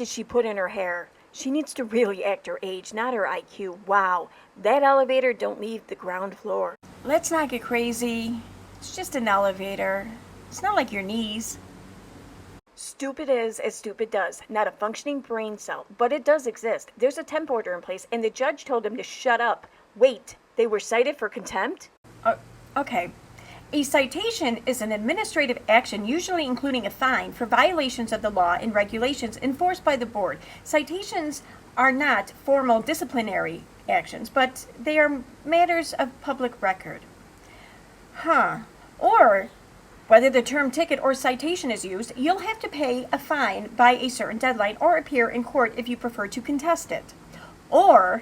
did she put in her hair? She needs to really act her age, not her IQ. Wow, that elevator don't leave the ground floor. Let's not get crazy. It's just an elevator. It's not like your knees. Stupid is as stupid does. Not a functioning brain cell, but it does exist. There's a temp order in place, and the judge told him to shut up. Wait, they were cited for contempt? Okay. A citation is an administrative action, usually including a fine, for violations of the law and regulations enforced by the board. Citations are not formal disciplinary actions, but they are matters of public record. Or, whether the term ticket or citation is used, you'll have to pay a fine by a certain deadline or appear in court if you prefer to contest it. Or,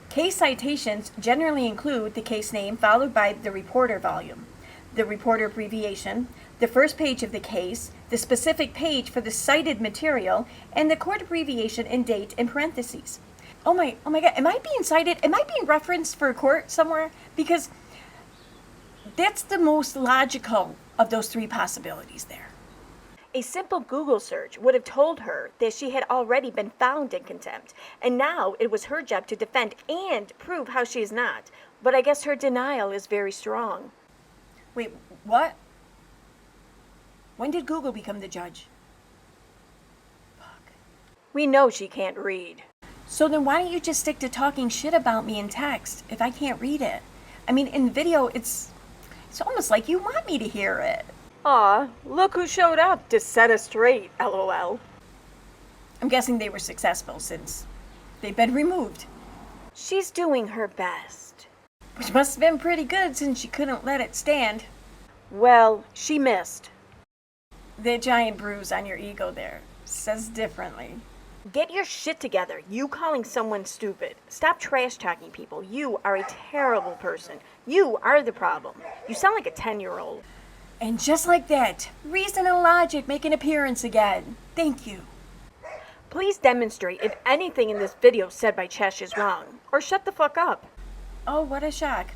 case citations generally include the case name followed by the reporter volume, the reporter abbreviation, the first page of the case, the specific page for the cited material, and the court abbreviation and date in parentheses. Oh my God, am I being cited? Am I being referenced for a court somewhere? Because that's the most logical of those three possibilities there. A simple Google search would have told her that she had already been found in contempt, and now it was her job to defend and prove how she is not. But I guess her denial is very strong. Wait, what? When did Google become the judge? Fuck. We know she can't read. So then why don't you just stick to talking shit about me in text if I can't read it? I mean, in video, it's almost like you want me to hear it. Aw, look who showed up to set us straight, LOL. I'm guessing they were successful since they've been removed. She's doing her best. Which must have been pretty good since she couldn't let it stand. Well, she missed. That giant bruise on your ego there says differently. Get your shit together. You calling someone stupid. Stop trash talking people. You are a terrible person. You are the problem. You sound like a 10-year-old. And just like that, reason and logic make an appearance again. Thank you. Please demonstrate if anything in this video said by Chesh is wrong, or shut the fuck up. Oh, what a shock.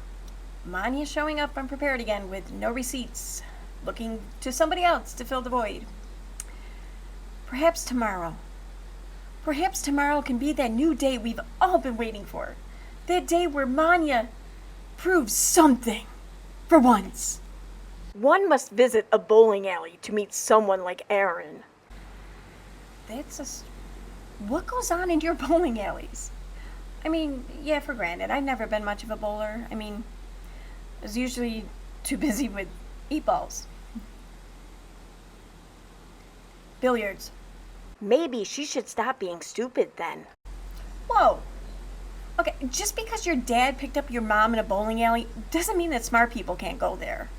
Manya showing up unprepared again with no receipts, looking to somebody else to fill the void. Perhaps tomorrow can be that new day we've all been waiting for. That day where Manya proves something, for once. One must visit a bowling alley to meet someone like Aaron. What goes on in your bowling alleys? I mean, yeah, for granted, I've never been much of a bowler. I mean, I was usually too busy with 8 balls. Billiards. Maybe she should stop being stupid then. Whoa. Okay, just because your dad picked up your mom in a bowling alley doesn't mean that smart people can't go there.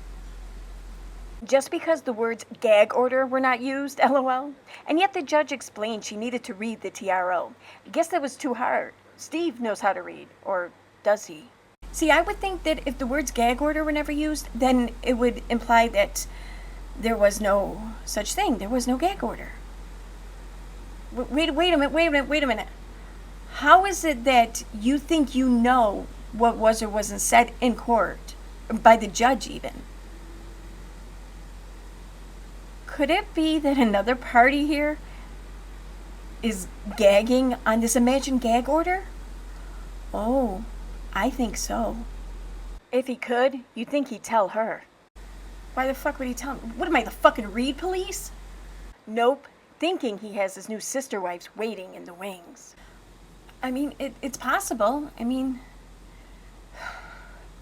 Just because the words gag order were not used, LOL. And yet the judge explained she needed to read the TRO. I guess that was too hard. Steve knows how to read, or does he? See, I would think that if the words gag order were never used, then it would imply that there was no such thing. There was no gag order. Wait a minute. How is it that you think you know what was or wasn't said in court, by the judge even? Could it be that another party here is gagging on this imagined gag order? Oh, I think so. If he could, you'd think he'd tell her. Why the fuck would he tell me? What am I, the fucking Reed police? Nope, thinking he has his new sister wives waiting in the wings. I mean, it's possible. I mean,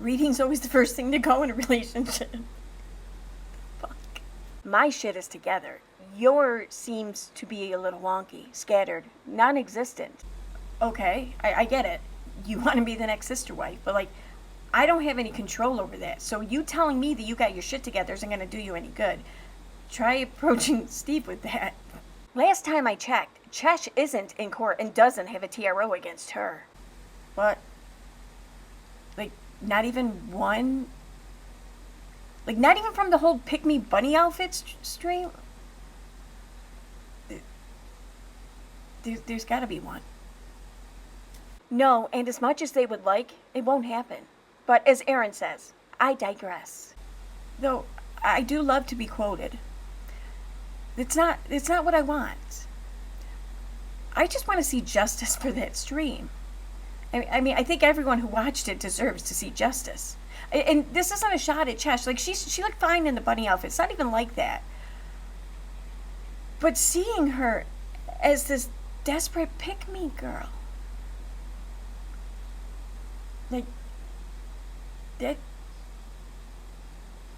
reading's always the first thing to go in a relationship. Fuck. My shit is together. Your seems to be a little wonky, scattered, non-existent. Okay, I get it. You want to be the next sister wife, but like, I don't have any control over that. So you telling me that you got your shit together isn't going to do you any good. Try approaching Steve with that. Last time I checked, Chesh isn't in court and doesn't have a TRO against her. What? Like, not even one? Like, not even from the whole Pick Me Bunny outfits stream? There's gotta be one. No, and as much as they would like, it won't happen. But as Aaron says, I digress. Though, I do love to be quoted. It's not what I want. I just want to see justice for that stream. I mean, I think everyone who watched it deserves to see justice. And this isn't a shot at Chesh. Like, she looked fine in the bunny outfit. It's not even like that. But seeing her as this desperate pick-me girl, like, that,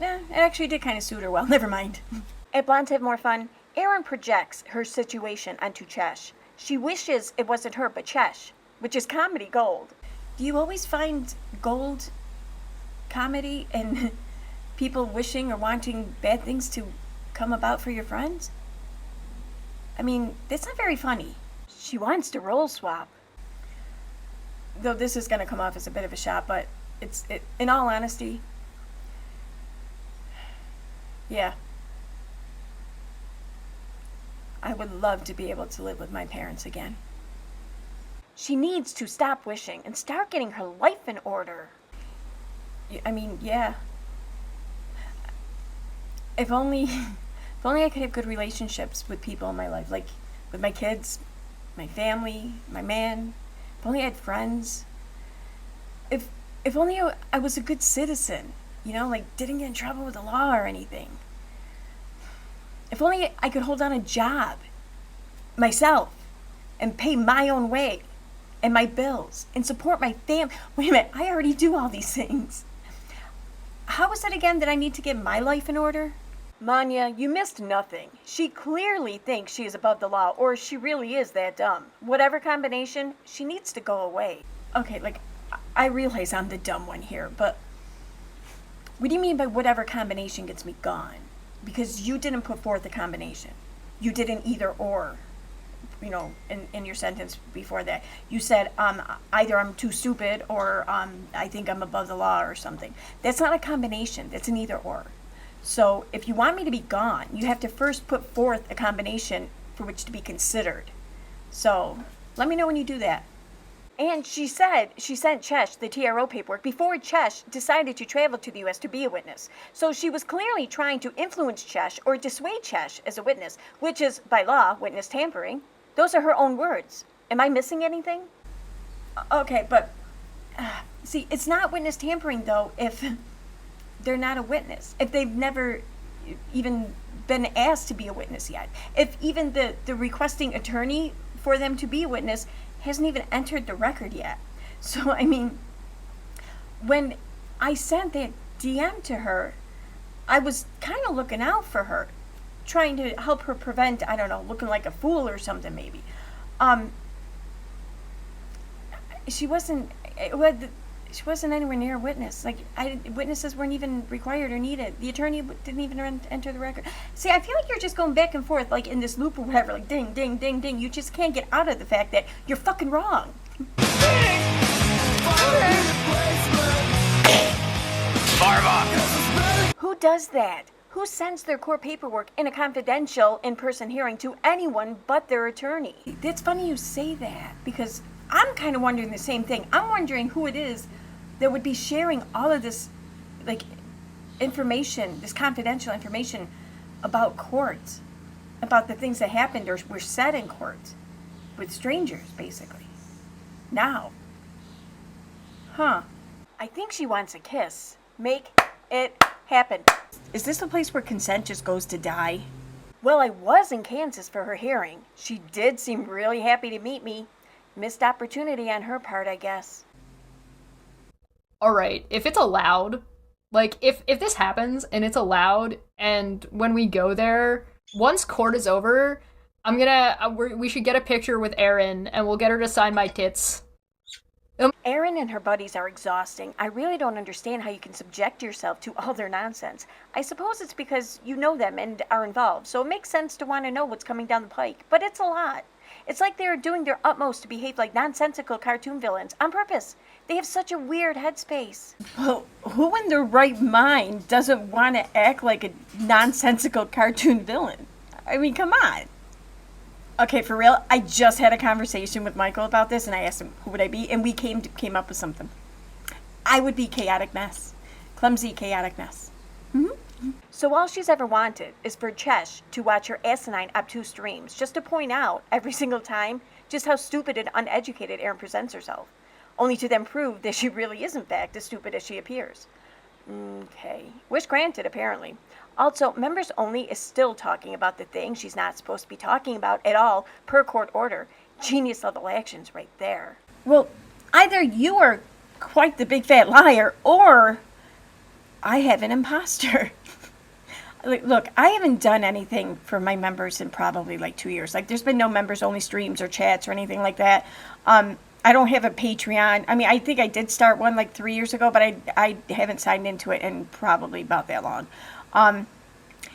yeah, it actually did kind of suit her well. Never mind. At Blondes Have More Fun, Erin projects her situation onto Chesh. She wishes it wasn't her, but Chesh, which is comedy gold. Do you always find gold comedy and people wishing or wanting bad things to come about for your friends? I mean, that's not very funny. She wants to role swap. Though this is going to come off as a bit of a shot, but in all honesty, yeah. I would love to be able to live with my parents again. She needs to stop wishing and start getting her life in order. I mean, yeah. If only I could have good relationships with people in my life, like with my kids, my family, my man. If only I had friends. If only I was a good citizen, you know, like didn't get in trouble with the law or anything. If only I could hold on a job myself and pay my own way and my bills and support my family. Wait a minute, I already do all these things. How is it again that I need to get my life in order? Manya, you missed nothing. She clearly thinks she is above the law, or she really is that dumb. Whatever combination, she needs to go away. Okay, like, I realize I'm the dumb one here, but what do you mean by whatever combination gets me gone? Because you didn't put forth a combination. You did an either or, you know, in your sentence before that. You said, either I'm too stupid or I think I'm above the law or something. That's not a combination. That's an either or. So if you want me to be gone, you have to first put forth a combination for which to be considered. So let me know when you do that. And she said she sent Chesh the TRO paperwork before Chesh decided to travel to the U.S. to be a witness. So she was clearly trying to influence Chesh or dissuade Chesh as a witness, which is, by law, witness tampering. Those are her own words. Am I missing anything? Okay, but see, it's not witness tampering, though, if they're not a witness. If they've never even been asked to be a witness yet. If even the requesting attorney for them to be a witness hasn't even entered the record yet. So, I mean, when I sent that DM to her, I was kind of looking out for her, trying to help her prevent, I don't know, looking like a fool or something maybe. She wasn't anywhere near a witness. Like, witnesses weren't even required or needed. The attorney didn't even enter the record. See, I feel like you're just going back and forth, like in this loop or whatever, like ding, ding, ding, ding. You just can't get out of the fact that you're fucking wrong. Who does that? Who sends their court paperwork in a confidential in-person hearing to anyone but their attorney? It's funny you say that, because I'm kind of wondering the same thing. I'm wondering who it is that would be sharing all of this, like, information, this confidential information about courts, about the things that happened or were said in court with strangers, basically. Now. Huh. I think she wants a kiss. Make it happen. Is this the place where consent just goes to die? Well, I was in Kansas for her hearing. She did seem really happy to meet me. Missed opportunity on her part, I guess. Alright, if it's allowed, like, if this happens and it's allowed, and when we go there, once court is over, we should get a picture with Erin, and we'll get her to sign my tits. Erin and her buddies are exhausting. I really don't understand how you can subject yourself to all their nonsense. I suppose it's because you know them and are involved, so it makes sense to want to know what's coming down the pike. But it's a lot. It's like they're doing their utmost to behave like nonsensical cartoon villains on purpose. They have such a weird headspace. Well, who in their right mind doesn't want to act like a nonsensical cartoon villain? I mean, come on. Okay, for real, I just had a conversation with Michael about this, and I asked him who would I be, and we came up with something. I would be chaotic mess. Clumsy, chaotic mess. So all she's ever wanted is for Chesh to watch her asinine, obtuse streams, just to point out every single time just how stupid and uneducated Erin presents herself, only to then prove that she really is in fact as stupid as she appears. Okay. Wish granted, apparently. Also, members only is still talking about the thing she's not supposed to be talking about at all, per court order. Genius level actions right there. Well, either you are quite the big fat liar, or I have an imposter. Look, I haven't done anything for my members in probably like 2 years. Like, there's been no members only streams or chats or anything like that. I don't have a Patreon. I mean, I think I did start one like 3 years ago, but I haven't signed into it in probably about that long.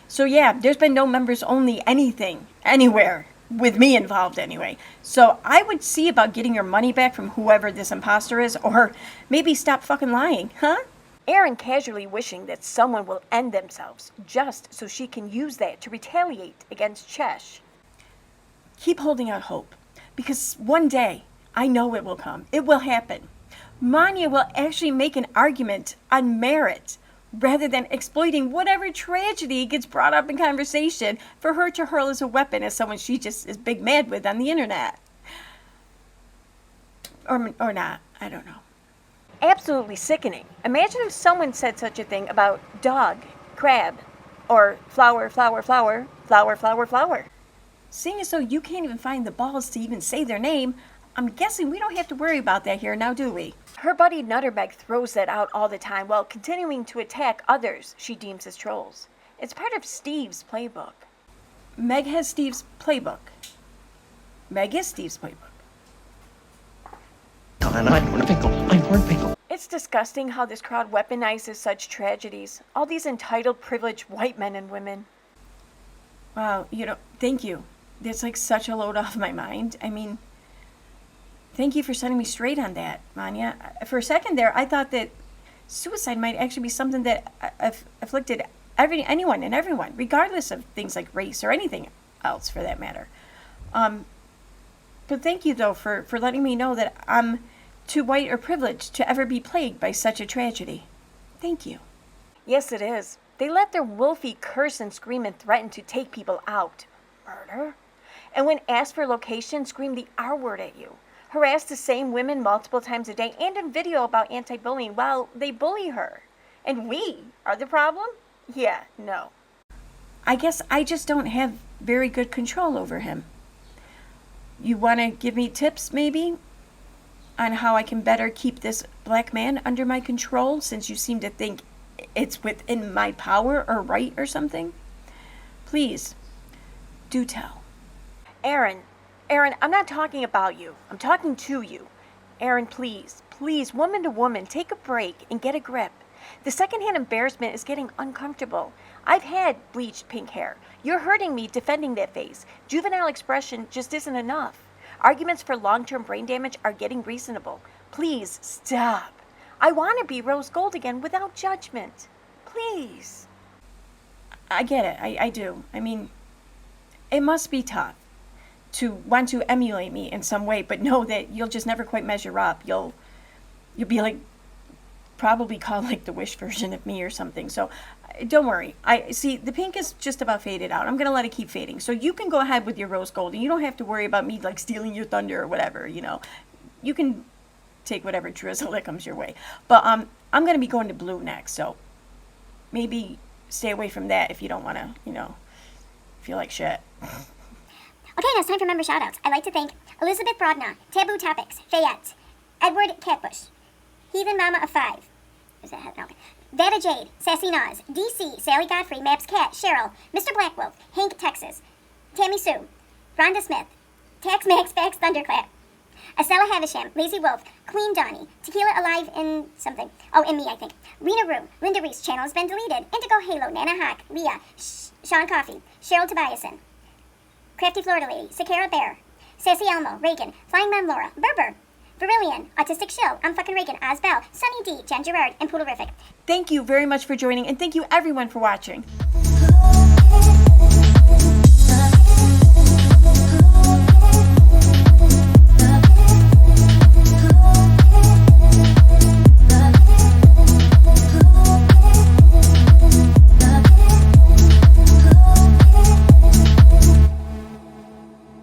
So yeah, there's been no members only anything, anywhere, with me involved anyway. So I would see about getting your money back from whoever this imposter is, or maybe stop fucking lying, huh? Erin casually wishing that someone will end themselves, just so she can use that to retaliate against Chesh. Keep holding out hope, because one day, I know it will come. It will happen. Manya will actually make an argument on merit, rather than exploiting whatever tragedy gets brought up in conversation for her to hurl as a weapon as someone she just is big mad with on the internet. Or not. I don't know. Absolutely sickening. Imagine if someone said such a thing about dog, crab, or flower, flower, flower, flower, flower, flower. Seeing as though you can't even find the balls to even say their name, I'm guessing we don't have to worry about that here now, do we? Her buddy Nuttermeg throws that out all the time while continuing to attack others she deems as trolls. It's part of Steve's playbook. Meg has Steve's playbook. Meg is Steve's playbook. It's disgusting how this crowd weaponizes such tragedies. All these entitled, privileged white men and women. Wow, thank you. That's like such a load off my mind. I mean, thank you for setting me straight on that, Manya. For a second there, I thought that suicide might actually be something that afflicted anyone and everyone, regardless of things like race or anything else for that matter. But thank you, though, for letting me know that I'm too white or privileged to ever be plagued by such a tragedy. Thank you. Yes, it is. They let their wolfie curse and scream and threaten to take people out. Murder? And when asked for location, scream the R word at you. Harass the same women multiple times a day and in video about anti-bullying while they bully her. And we are the problem? Yeah, no. I guess I just don't have very good control over him. You want to give me tips, maybe, on how I can better keep this black man under my control, since you seem to think it's within my power or right or something? Please, do tell. Erin, I'm not talking about you. I'm talking to you. Erin, please, woman to woman, take a break and get a grip. The secondhand embarrassment is getting uncomfortable. I've had bleached pink hair. You're hurting me defending that face. Juvenile expression just isn't enough. Arguments for long-term brain damage are getting reasonable. Please, stop. I want to be rose gold again without judgment. Please. I get it. I do. I mean, it must be tough to want to emulate me in some way, but know that you'll just never quite measure up. You'll be like, probably called like the Wish version of me or something. So don't worry. I see the pink is just about faded out. I'm going to let it keep fading. So you can go ahead with your rose gold and you don't have to worry about me like stealing your thunder or whatever, You can take whatever drizzle that comes your way. But I'm going to be going to blue next. So maybe stay away from that if you don't want to, feel like shit. Okay, now it's time for member shoutouts. I'd like to thank Elizabeth Broadnaw, Taboo Topics, Fayette, Edward Catbush, Heathen Mama of 5. Is that okay? Vada Jade, Sassy Naws, DC, Sally Godfrey, Maps Cat, Cheryl, Mr. Blackwolf, Hank Texas, Tammy Sue, Rhonda Smith, Tax Max Fax Thunderclap, Acela Havisham, Lazy Wolf, Queen Donnie, Tequila Alive in something. Oh, in me, I think. Rena Rue, Linda Reese, channel has been deleted. Indigo Halo, Nana Hawk, Leah, Sean Coffey, Cheryl Tobiason, Crafty Florida Lady, Sakara Bear, Sassy Elmo, Reagan, Flying Man Laura, Berber, Virillion, Autistic Shill, I'm fucking Reagan, Osbell, Sunny D, Jen Gerard, and Poodlerific. Thank you very much for joining, and thank you everyone for watching.